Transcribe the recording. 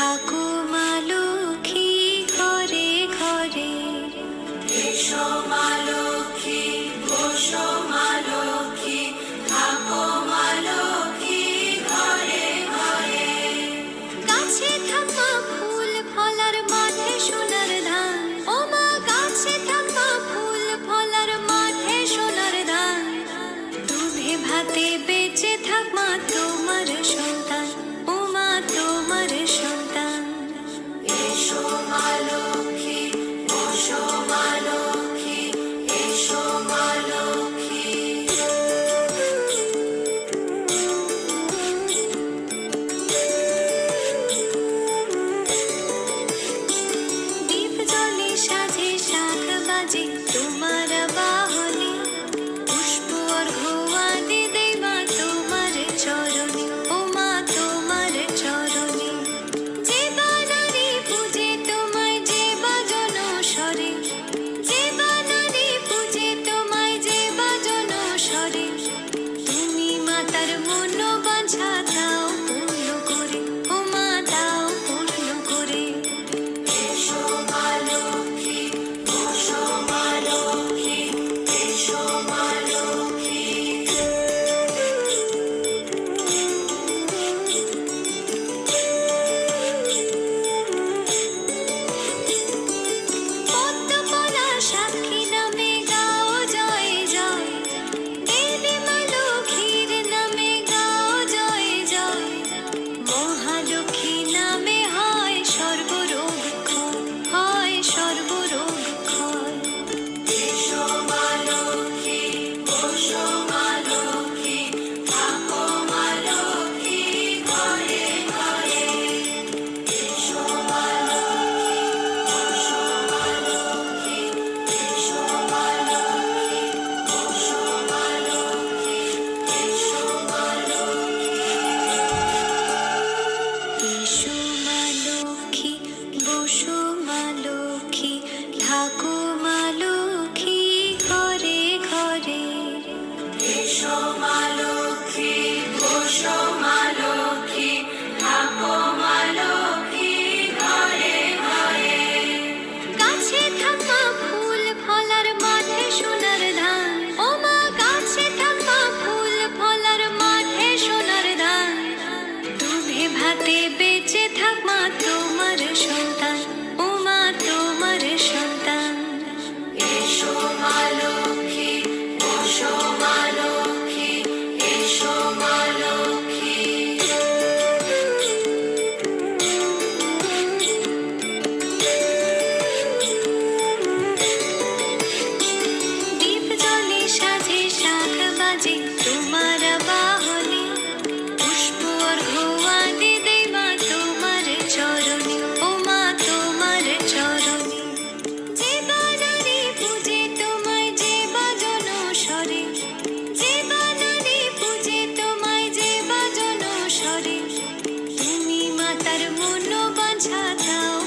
থাকো মা লক্ষ্মী ঘরে ঘরে। এসো মা লক্ষ্মী, বসো মা লক্ষ্মী, থাকো মা লক্ষ্মী ঘরে ঘরে। গাছে থাকা ফুল ফলার মাঠে সোনার ধান, ও মা গাছে থাকা ফুল ফলার মাঠে সোনার ধান। দুধে ভাতে বেঁচে থাক মা তোমার সন্তান, ও মা তোমার সন্তান। এসো মা লক্ষ্মী, বসো মা লক্ষ্মী, এসো মা লক্ষ্মী। দীপ জ্বলে সাজে শাখ বাজে তোমার বাহনে, পুষ্প অর্ঘ্য আদি দেই মা তোমার চরণে, ও মা তোমার চরণে। যে বা নারী পূজে তোমায়, যে বা জনস্বরে, যে বা নারী পূজে তোমায়, যে বা জনস্বরে। তুমি মাতার মনোবাঞ্ছা দাও পূর্ণ করে, ও মা দাও পূর্ণ করে। এসো মা লক্ষ্মী, বসো মা লক্ষ্মী, এসো মা লক্ষ্মী। পদ্মপলা সাক্ষী নামে গাও জয় জয়, দেবী মা লক্ষ্মীর নামে গাও জয় জয়। মহালক্ষ্মী নামে হয় সর্বরোগ ক্ষয়, হয় সর্বরোগ ক্ষয়। এসো মা লক্ষ্মী, বসো মা লক্ষ্মী, থাকো মা লক্ষ্মী ঘরে ঘরে। এসো মা লক্ষ্মী, বসো মা লক্ষ্মী, এসো মা লক্ষ্মী, বসো মা লক্ষ্মী, এসো মা লক্ষ্মী। এসো মা লক্ষ্মী, বসো মা লক্ষ্মী, থাকো মা লক্ষ্মী ঘরে ঘরে। এসো মা লক্ষ্মী, বসো মা লক্ষ্মী, থাকো মা লক্ষ্মী ঘরে ঘরে। গাছে থাকা ফুল ফলার মাঠে সোনার ধান, ও মা গাছে থাকা ফুল ফলার মাঠে সোনার ধান। দুধে ভাতে বেঁচে থাক মা তোমার সন্তান, ও মা তোমার সন্তান। এসো মা লক্ষ্মী, বসো মা লক্ষ্মী, এসো মা লক্ষ্মী। দীপ জ্বলে সাজে শাখ বাজে তোমার বাহনে, পুষ্প অর্ঘ্য আদি দেই মা তোমার চরণে, ও মা তোমার চরণে। যে বা নারী পূজে তোমায়, যে বা জনস্বরে, যে বা নারী পূজে তোমায়, যে বা জনস্বরে। তুমি মাতার মনোবাঞ্ছা দাও